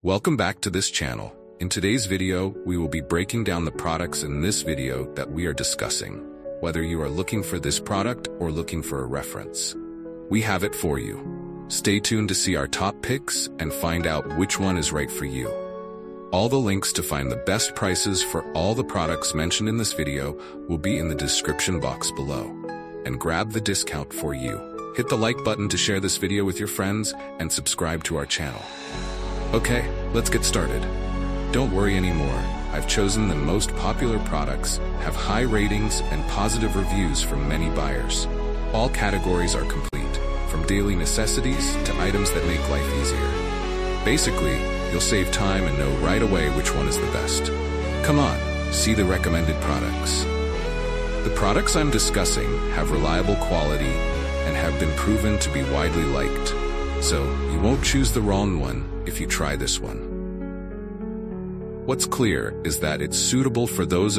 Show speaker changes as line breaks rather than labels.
Welcome back to this channel. In today's video, we will be breaking down the products in this video that we are discussing. Whether you are looking for this product or looking for a reference, we have it for you. Stay tuned to see our top picks and find out which one is right for you. All the links to find the best prices for all the products mentioned in this video will be in the description box below. And grab the discount for you. Hit the like button to share this video with your friends and subscribe to our channel. Okay, let's get started. Don't worry anymore. I've chosen the most popular products, have high ratings and positive reviews from many buyers. All categories are complete, from daily necessities to items that make life easier. Basically, you'll save time and know right away which one is the best. Come on, see the recommended products. The products I'm discussing have reliable quality and have been proven to be widely liked, so you won't choose the wrong one if you try this one. What's clear is that it's suitable for those